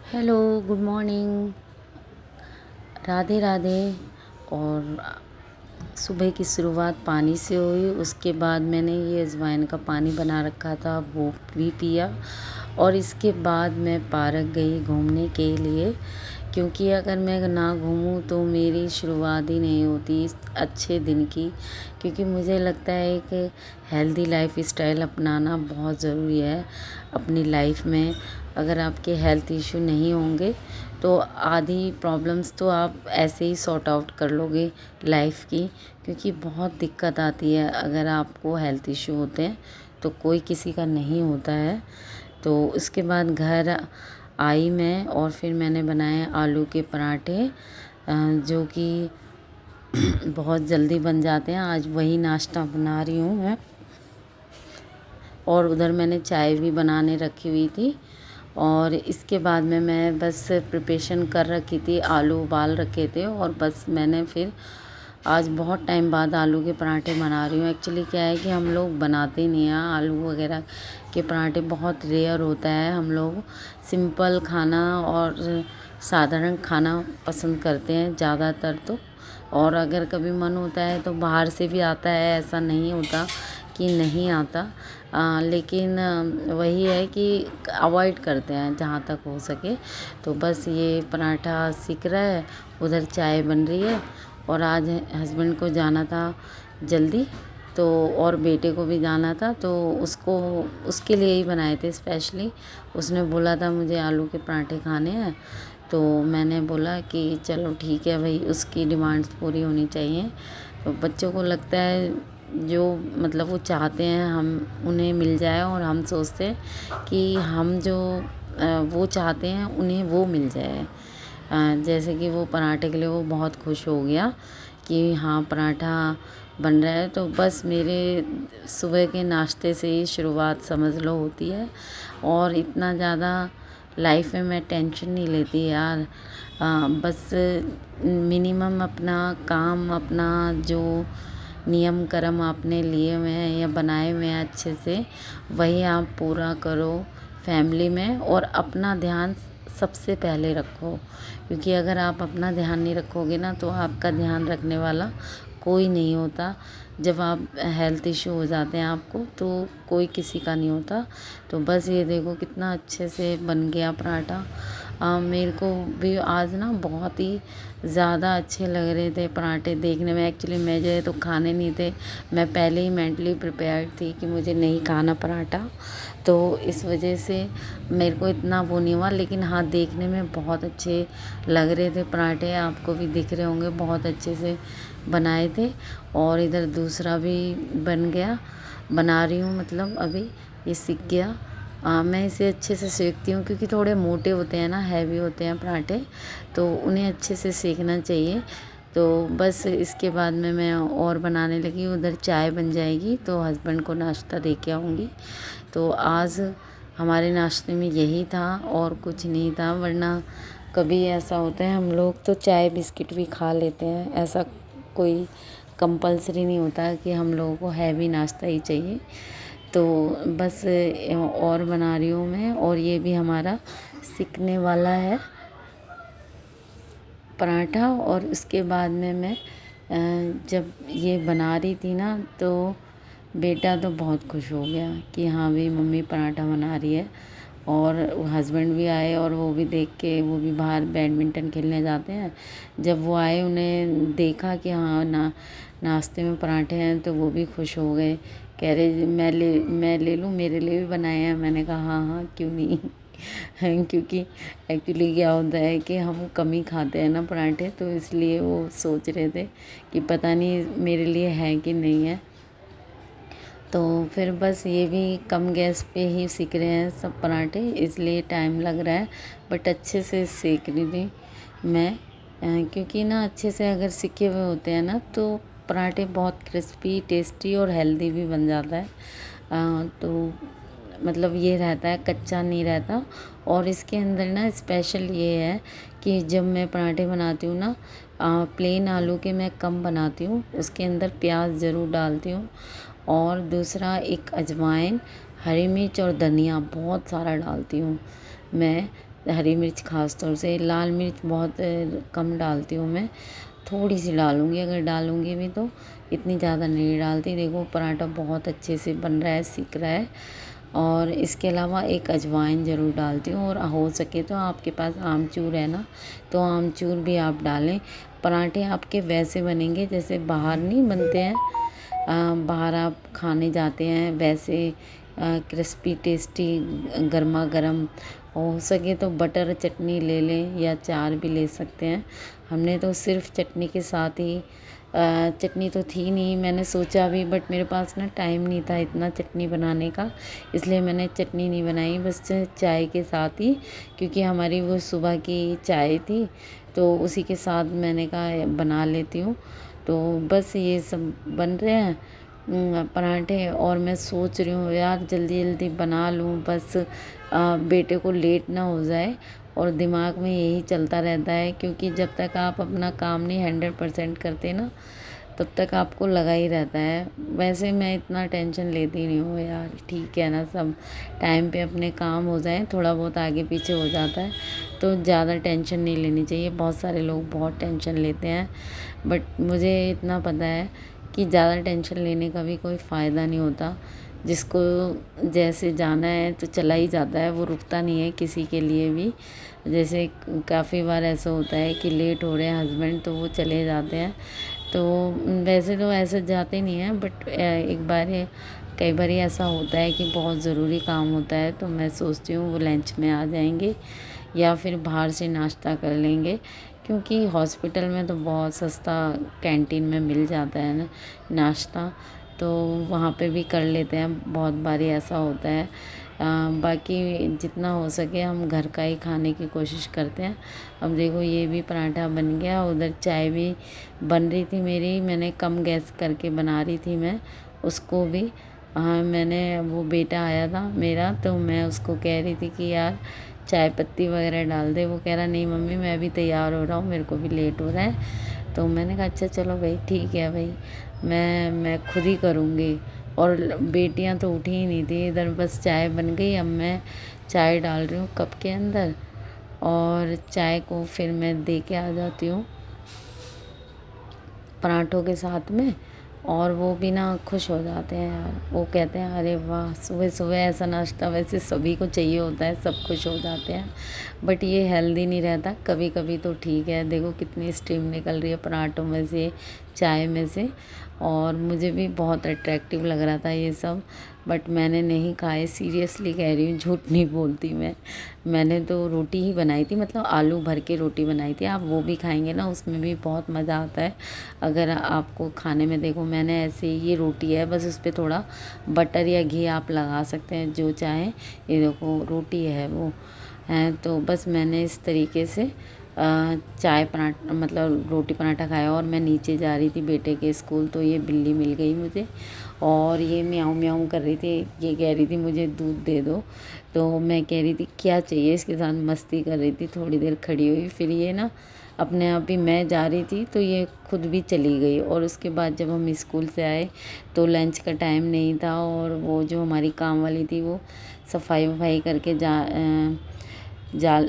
Hello, good morning, Radhe Radhe. और सुबह की शुरुआत पानी से हुई। उसके बाद मैंने ये अजवाइन का पानी बना रखा था, वो भी पिया। और इसके बाद मैं पार्क गई घूमने के लिए, क्योंकि अगर मैं ना घूमूं तो मेरी शुरुआत ही नहीं होती इस अच्छे दिन की। क्योंकि मुझे लगता है कि हेल्दी लाइफ स्टाइल अपनाना बहुत ज़रूरी है अपनी लाइफ में। अगर आपके हेल्थ इशू नहीं होंगे तो आधी प्रॉब्लम्स तो आप ऐसे ही सॉर्ट आउट कर लोगे लाइफ की। क्योंकि बहुत दिक्कत आती है अगर आपको हेल्थ इशू होते हैं, तो कोई किसी का नहीं होता है। तो उसके बाद घर आई मैं और फिर मैंने बनाए आलू के पराठे, जो कि बहुत जल्दी बन जाते हैं। आज वही नाश्ता बना रही हूँ मैं। और उधर मैंने चाय भी बनाने रखी हुई थी। और इसके बाद में मैं बस प्रिपरेशन कर रखी थी, आलू उबाल रखे थे और बस मैंने फिर आज बहुत टाइम बाद आलू के पराठे बना रही हूँ। एक्चुअली क्या है कि हम लोग बनाते ही नहीं हैं आलू वगैरह के पराठे, बहुत रेयर होता है। हम लोग सिंपल खाना और साधारण खाना पसंद करते हैं ज़्यादातर तो। और अगर कभी मन होता है तो बाहर से भी आता है, ऐसा नहीं होता कि नहीं आता। लेकिन वही है कि अवॉइड करते हैं जहाँ तक हो सके। तो बस ये पराठा सिक रहा है, उधर चाय बन रही है। और आज हस्बैंड को जाना था जल्दी, तो और बेटे को भी जाना था, तो उसको उसके लिए ही बनाए थे स्पेशली। उसने बोला था मुझे आलू के पराठे खाने हैं, तो मैंने बोला कि चलो ठीक है भाई, उसकी डिमांड्स पूरी होनी चाहिए। तो बच्चों को लगता है जो मतलब वो चाहते हैं हम उन्हें मिल जाए, और हम सोचते हैं कि हम जो वो चाहते हैं उन्हें वो मिल जाए। जैसे कि वो पराठे के लिए वो बहुत खुश हो गया कि हाँ पराठा बन रहा है। तो बस मेरे सुबह के नाश्ते से ही शुरुआत समझ लो होती है। और इतना ज़्यादा लाइफ में मैं टेंशन नहीं लेती यार। बस मिनिमम अपना काम, अपना जो नियम कर्म आपने लिए हुए हैं या बनाए हुए हैं अच्छे से, वही आप पूरा करो फैमिली में। और अपना ध्यान सबसे पहले रखो, क्योंकि अगर आप अपना ध्यान नहीं रखोगे ना तो आपका ध्यान रखने वाला कोई नहीं होता। जब आप हेल्थ इशू हो जाते हैं आपको, तो कोई किसी का नहीं होता। तो बस ये देखो कितना अच्छे से बन गया पराठा। मेरे को भी आज ना बहुत ही ज़्यादा अच्छे लग रहे थे पराठे देखने में। एक्चुअली मैं जो है तो खाने नहीं थे, मैं पहले ही मेंटली प्रिपेयर्ड थी कि मुझे नहीं खाना पराठा। तो इस वजह से मेरे को इतना वो नहीं हुआ। लेकिन हाँ, देखने में बहुत अच्छे लग रहे थे पराठे, आपको भी दिख रहे होंगे, बहुत अच्छे से बनाए थे। और इधर दूसरा भी बन गया, बना रही हूँ, मतलब अभी ये सीख गया। मैं इसे अच्छे से सेकती हूँ, क्योंकि थोड़े मोटे होते हैं ना, हैवी होते हैं पराठे, तो उन्हें अच्छे से सेकना चाहिए। तो बस इसके बाद में मैं और बनाने लगी, उधर चाय बन जाएगी तो हस्बैंड को नाश्ता दे के आऊँगी। तो आज हमारे नाश्ते में यही था और कुछ नहीं था। वरना कभी ऐसा होता है हम लोग तो चाय बिस्किट भी खा लेते हैं, ऐसा कोई कंपल्सरी नहीं होता कि हम लोगों को हैवी नाश्ता ही चाहिए। तो बस और बना रही हूँ मैं। और ये भी हमारा सिकने वाला है पराठा। और उसके बाद में मैं जब ये बना रही थी ना, तो बेटा तो बहुत खुश हो गया कि हाँ भाई मम्मी पराठा बना रही है। और हस्बैंड भी आए और वो भी देख के, वो भी बाहर बैडमिंटन खेलने जाते हैं। जब वो आए, उन्हें देखा कि हाँ नाश्ते में पराठे हैं, तो वो भी खुश हो गए। कह रहे मैं ले लूँ, मेरे लिए भी बनाए हैं। मैंने कहा हाँ हाँ क्यों नहीं। क्योंकि एक्चुअली क्या होता है कि हम कम ही खाते हैं ना पराठे, तो इसलिए वो सोच रहे थे कि पता नहीं मेरे लिए है कि नहीं है। तो फिर बस ये भी कम गैस पे ही सेक रहे हैं सब पराठे, इसलिए टाइम लग रहा है। बट अच्छे से सेक रही थी मैं, क्योंकि ना अच्छे से अगर सिके हुए होते हैं ना, तो पराठे बहुत क्रिस्पी, टेस्टी और हेल्दी भी बन जाता है। तो मतलब ये रहता है, कच्चा नहीं रहता। और इसके अंदर ना स्पेशल ये है कि जब मैं पराठे बनाती हूँ ना, प्लेन आलू के मैं कम बनाती हूँ, उसके अंदर प्याज ज़रूर डालती हूँ। और दूसरा एक अजवाइन, हरी मिर्च और धनिया बहुत सारा डालती हूँ मैं। हरी मिर्च ख़ास तौर से, लाल मिर्च बहुत कम डालती हूँ मैं, थोड़ी सी डालूँगी, अगर डालूँगी भी तो इतनी ज़्यादा नहीं डालती। देखो पराठा बहुत अच्छे से बन रहा है, सिक रहा है। और इसके अलावा एक अजवाइन ज़रूर डालती हूँ, और हो सके तो आपके पास आमचूर है ना, तो आमचूर भी आप डालें। पराठे आपके वैसे बनेंगे जैसे बाहर नहीं बनते हैं, बाहर आप खाने जाते हैं वैसे, क्रिस्पी टेस्टी गर्मा गर्म। हो सके तो बटर चटनी ले लें या चार भी ले सकते हैं। हमने तो सिर्फ चटनी के साथ ही, चटनी तो थी नहीं, मैंने सोचा भी बट मेरे पास ना टाइम नहीं था इतना चटनी बनाने का, इसलिए मैंने चटनी नहीं बनाई, बस चाय के साथ ही, क्योंकि हमारी वो सुबह की चाय थी तो उसी के साथ मैंने कहा बना लेती हूँ। तो बस ये सब बन रहे हैं पराठे, और मैं सोच रही हूँ यार जल्दी जल्दी बना लूँ, बस बेटे को लेट ना हो जाए। और दिमाग में यही चलता रहता है, क्योंकि जब तक आप अपना काम नहीं 100% करते ना, तब तक आपको लगा ही रहता है। वैसे मैं इतना टेंशन लेती नहीं हूँ यार, ठीक है ना, सब टाइम पे अपने काम हो जाएं, थोड़ा बहुत आगे पीछे हो जाता है तो ज़्यादा टेंशन नहीं लेनी चाहिए। बहुत सारे लोग बहुत टेंशन लेते हैं, बट मुझे इतना पता है कि ज़्यादा टेंशन लेने का भी कोई फ़ायदा नहीं होता। जिसको जैसे जाना है तो चला ही जाता है, वो रुकता नहीं है किसी के लिए भी। जैसे काफ़ी बार ऐसा होता है कि लेट हो रहे हैं हस्बैंड तो वो चले जाते हैं, तो वैसे तो ऐसे जाते नहीं हैं, बट एक बार कई बार ऐसा होता है कि बहुत ज़रूरी काम होता है तो मैं सोचती हूँ वो लंच में आ जाएंगे या फिर बाहर से नाश्ता कर लेंगे, क्योंकि हॉस्पिटल में तो बहुत सस्ता कैंटीन में मिल जाता है ना नाश्ता, तो वहाँ पे भी कर लेते हैं। बहुत बारी ऐसा होता है। बाकी जितना हो सके हम घर का ही खाने की कोशिश करते हैं। अब देखो ये भी पराठा बन गया, उधर चाय भी बन रही थी मेरी, मैंने कम गैस करके बना रही थी मैं उसको भी। हाँ मैंने, वो बेटा आया था मेरा तो मैं उसको कह रही थी कि यार चाय पत्ती वगैरह डाल दे, वो कह रहा नहीं मम्मी मैं भी तैयार हो रहा हूँ, मेरे को भी लेट हो रहा है। तो मैंने कहा अच्छा चलो भाई ठीक है भाई, मैं खुद ही करूँगी। और बेटियां तो उठी ही नहीं थी, इधर बस चाय बन गई, अब मैं चाय डाल रही हूँ कप के अंदर, और चाय को फिर मैं दे के आ जाती हूँ पराठों के साथ में। और वो भी ना खुश हो जाते हैं यार, वो कहते हैं अरे वाह सुबह सुबह ऐसा नाश्ता वैसे सभी को चाहिए होता है, सब खुश हो जाते हैं। बट ये हेल्दी नहीं रहता, कभी कभी तो ठीक है। देखो कितनी स्टीम निकल रही है पराठों में से, चाय में से, और मुझे भी बहुत अट्रैक्टिव लग रहा था ये सब, बट मैंने नहीं खाए, सीरियसली कह रही हूँ, झूठ नहीं बोलती मैं। मैंने तो रोटी ही बनाई थी, मतलब आलू भर के रोटी बनाई थी। आप वो भी खाएंगे ना, उसमें भी बहुत मज़ा आता है अगर आपको खाने में। देखो मैंने ऐसे ये रोटी है, बस उस पर थोड़ा बटर या घी आप लगा सकते हैं जो चाहें। ये देखो रोटी है वो है, तो बस मैंने इस तरीके से चाय पराठा मतलब रोटी पराठा खाया। और मैं नीचे जा रही थी बेटे के स्कूल, तो ये बिल्ली मिल गई मुझे, और ये म्याऊं म्याऊं कर रही थी, ये कह रही थी मुझे दूध दे दो। तो मैं कह रही थी क्या चाहिए, इसके साथ मस्ती कर रही थी, थोड़ी देर खड़ी हुई, फिर ये ना अपने आप ही, मैं जा रही थी तो ये खुद भी चली गई। और उसके बाद जब हम स्कूल से आए तो लंच का टाइम नहीं था, और वो जो हमारी काम वाली थी वो सफाई वफाई करके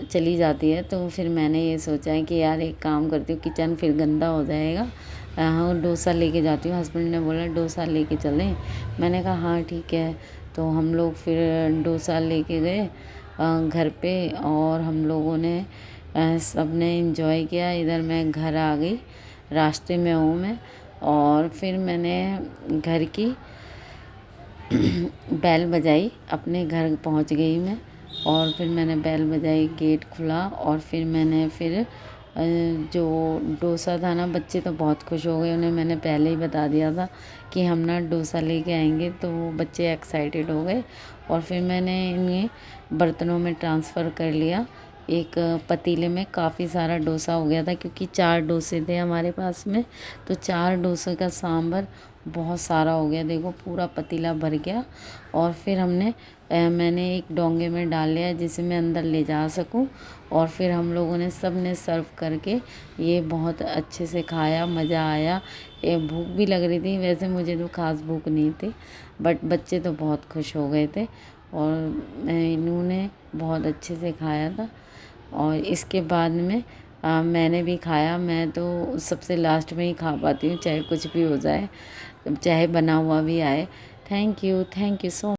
चली जाती है। तो फिर मैंने ये सोचा है कि यार एक काम करती हूँ, किचन फिर गंदा हो जाएगा, हाँ डोसा लेके जाती हूँ। हस्बैंड ने बोला डोसा लेके चलें, मैंने कहा हाँ ठीक है। तो हम लोग फिर डोसा लेके गए घर पे, और हम लोगों ने सब ने इंजॉय किया। इधर मैं घर आ गई, रास्ते में हूँ मैं, और फिर मैंने घर की बैल बजाई, अपने घर पहुँच गई मैं। और फिर मैंने बैल बजाई, गेट खुला, और फिर मैंने जो डोसा था ना, बच्चे तो बहुत खुश हो गए, उन्हें मैंने पहले ही बता दिया था कि हम ना डोसा लेके आएंगे, तो वो बच्चे एक्साइटेड हो गए। और फिर मैंने इन्हें बर्तनों में ट्रांसफ़र कर लिया, एक पतीले में काफ़ी सारा डोसा हो गया था, क्योंकि 4 डोसे थे हमारे पास में, तो 4 डोसे का सांभर बहुत सारा हो गया, देखो पूरा पतीला भर गया। और फिर मैंने एक डोंगे में डाल लिया जिसे मैं अंदर ले जा सकूं। और फिर हम लोगों ने सब ने सर्व करके ये बहुत अच्छे से खाया, मज़ा आया। ये भूख भी लग रही थी, वैसे मुझे तो खास भूख नहीं थी, बट बच्चे तो बहुत खुश हो गए थे, और इन्होंने बहुत अच्छे से खाया था। और इसके बाद में मैंने भी खाया। मैं तो सबसे लास्ट में ही खा पाती हूँ, चाहे कुछ भी हो जाए, चाहे बना हुआ भी आए। Thank you so